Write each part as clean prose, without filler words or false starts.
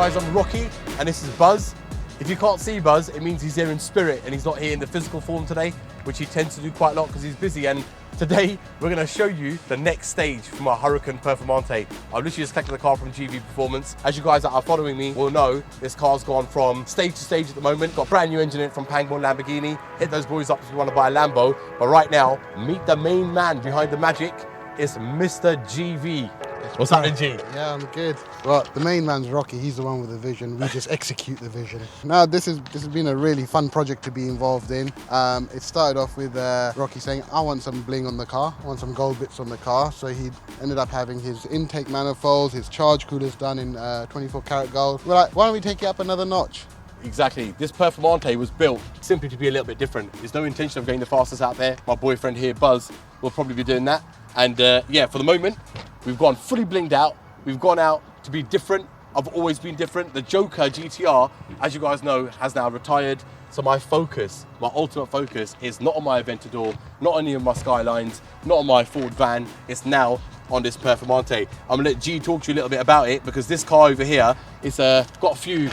guys, I'm Rocky and this is Buzz. If you can't see Buzz, it means he's here in spirit and he's not here in the physical form today, which he tends to do quite a lot because he's busy. And today we're going to show you the next stage from our Huracan Performante. I've literally just collected the car from GV Performance. As you guys that are following me will know, this car's gone from stage to stage at the moment. Got a brand new engine in it from Pangborn Lamborghini. Hit those boys up if you want to buy a Lambo. But right now, meet the main man behind the magic. It's Mr. GV. What's happening, G? Yeah, I'm good. Well, the main man's Rocky. He's the one with the vision. We just execute the vision. Now, this has been a really fun project to be involved in. It started off with Rocky saying, I want some bling on the car. I want some gold bits on the car. So he ended up having his intake manifolds, his charge coolers done in 24 karat gold. We're like, why don't we take it up another notch? Exactly. This Performante was built simply to be a little bit different. There's no intention of going the fastest out there. My boyfriend here, Buzz, will probably be doing that. And yeah, for the moment, we've gone fully blinged out. We've gone out to be different. I've always been different. The Joker GTR, as you guys know, has now retired. So my focus, my ultimate focus, is not on my Aventador, not on any of my Skylines, not on my Ford van. It's now on this Performante. I'm gonna let G talk to you a little bit about it because this car over here is got a few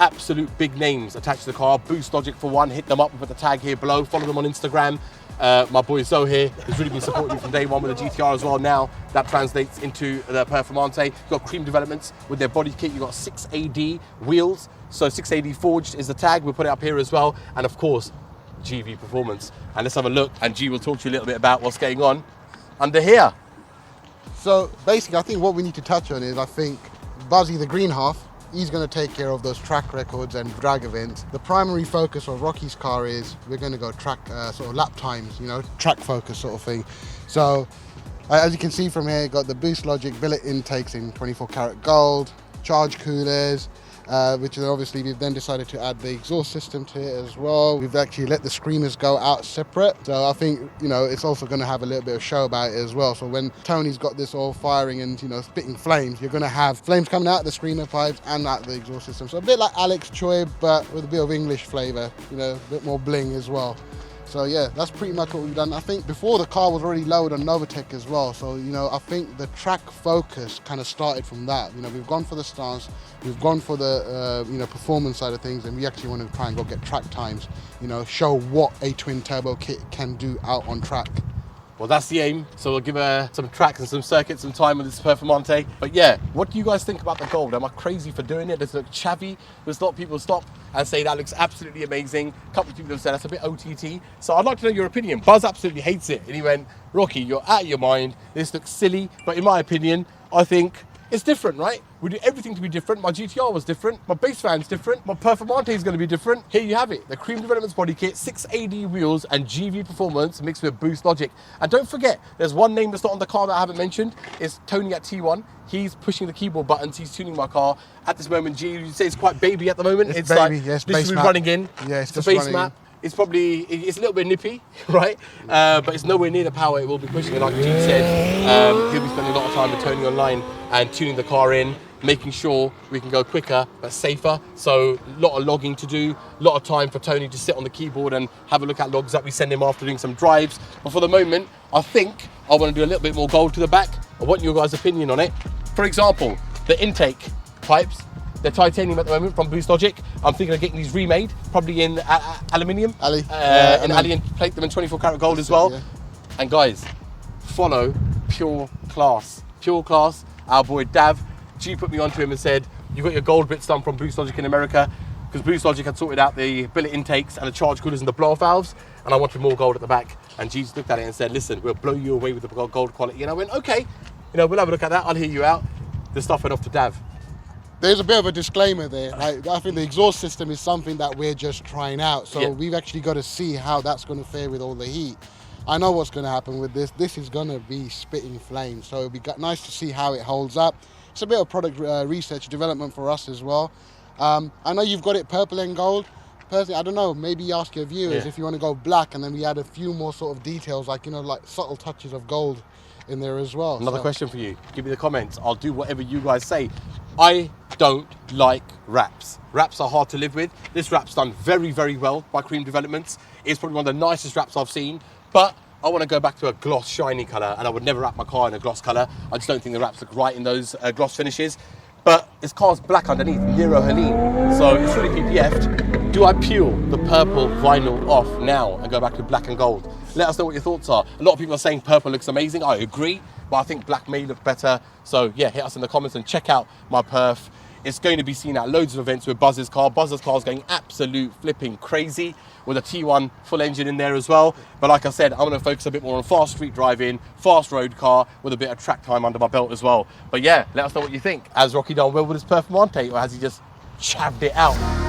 absolute big names attached to the car. Boost Logic for one, hit them up, we'll put the tag here below, follow them on Instagram. My boy Zoe here has really been supporting me from day one with the GTR as well. Now that translates into the Performante. You've got cream developments with their body kit. You've got 6AD wheels. So 6AD forged is the tag. We'll put it up here as well. And of course, GV Performance. And let's have a look. And G will talk to you a little bit about what's going on under here. So basically, I think what we need to touch on is, I think, Buzzy, the green half, he's going to take care of those track records and drag events. The primary focus of Rocky's car is we're going to go track sort of lap times, you know, track focus sort of thing. So as you can see from here, got the Boost Logic billet intakes in 24 karat gold, charge coolers, which then obviously we've then decided to add the exhaust system to it as well. We've actually let the screamers go out separate. So I think, you know, it's also going to have a little bit of show about it as well. So when Tony's got this all firing and, you know, spitting flames, you're going to have flames coming out of the screamer pipes and out the exhaust system. So a bit like Alex Choi, but with a bit of English flavour, you know, a bit more bling as well. So yeah, that's pretty much what we've done. I think before the car was already lowered on Novatec as well. So, you know, I think the track focus kind of started from that. You know, we've gone for the stance, we've gone for the, you know, performance side of things, and we actually want to try and go get track times, you know, show what a twin turbo kit can do out on track. Well, that's the aim. So we'll give her some tracks and some circuits, some time with this Performante. But yeah, what do you guys think about the gold? Am I crazy for doing it? Does it look chavvy? There's a lot of people stop and say that looks absolutely amazing. A couple of people have said that's a bit OTT. So I'd like to know your opinion. Buzz absolutely hates it. And he went, Rocky, you're out of your mind. This looks silly. But in my opinion, I think it's different, right? We do everything to be different. My GTR was different. My base fan's different. My Performante is going to be different. Here you have it. The Cream Developments body kit, 6AD wheels and GV Performance mixed with Boost Logic. And don't forget, there's one name that's not on the car that I haven't mentioned. It's Tony at T1. He's pushing the keyboard buttons. He's tuning my car. At this moment, G, you say it's quite baby at the moment. It's baby, like, yes, this is running in. Yeah, it's the just base running map. It's probably, it's a little bit nippy, right? But it's nowhere near the power it will be pushing. And like G said, he'll be spending a lot of time with Tony online and tuning the car in, making sure we can go quicker but safer. So a lot of logging to do, a lot of time for Tony to sit on the keyboard and have a look at logs that we send him after doing some drives. But for the moment, I think I want to do a little bit more gold to the back. I want your guys' opinion on it. For example, the intake pipes, they're titanium at the moment from Boost Logic. I'm thinking of getting these remade, probably in aluminium. And alien plate them in 24 karat gold as well. Yeah. And guys, follow Pure Class. Pure Class, our boy Dav. G put me onto him and said, you got your gold bits done from Boost Logic in America, because Boost Logic had sorted out the billet intakes and the charge coolers and the blow-off valves, and I wanted more gold at the back. And G just looked at it and said, listen, we'll blow you away with the gold quality. And I went, okay, you know, we'll have a look at that. I'll hear you out. The stuff went off to Dav. There's a bit of a disclaimer there. I think the exhaust system is something that we're just trying out. So yeah, we've actually got to see how that's going to fare with all the heat. I know what's going to happen with this. This is going to be spitting flames. So it'll be nice to see how it holds up. It's a bit of product research development for us as well. I know you've got it purple and gold. Personally, I don't know, maybe ask your viewers if you want to go black and then we add a few more sort of details, like, you know, like subtle touches of gold in there as well. Another question for you. Give me the comments. I'll do whatever you guys say. I don't like wraps. Wraps are hard to live with. This wrap's done very, very well by Cream Developments. It's probably one of the nicest wraps I've seen, but I want to go back to a gloss shiny colour, and I would never wrap my car in a gloss colour. I just don't think the wraps look right in those gloss finishes. But His car's black underneath, Nero Helene, so it's really PPF'd. Do I peel the purple vinyl off now and go back to black and gold? Let us know what your thoughts are. A lot of people are saying purple looks amazing. I agree, but I think black may look better. So yeah, hit us in the comments and check out my perf. It's going to be seen at loads of events with Buzz's car. Buzz's car is going absolute flipping crazy with a T1 full engine in there as well. But like I said, I'm going to focus a bit more on fast street driving, fast road car with a bit of track time under my belt as well. But yeah, let us know what you think. Has Rocky done well with his Performante, or has he just chavved it out?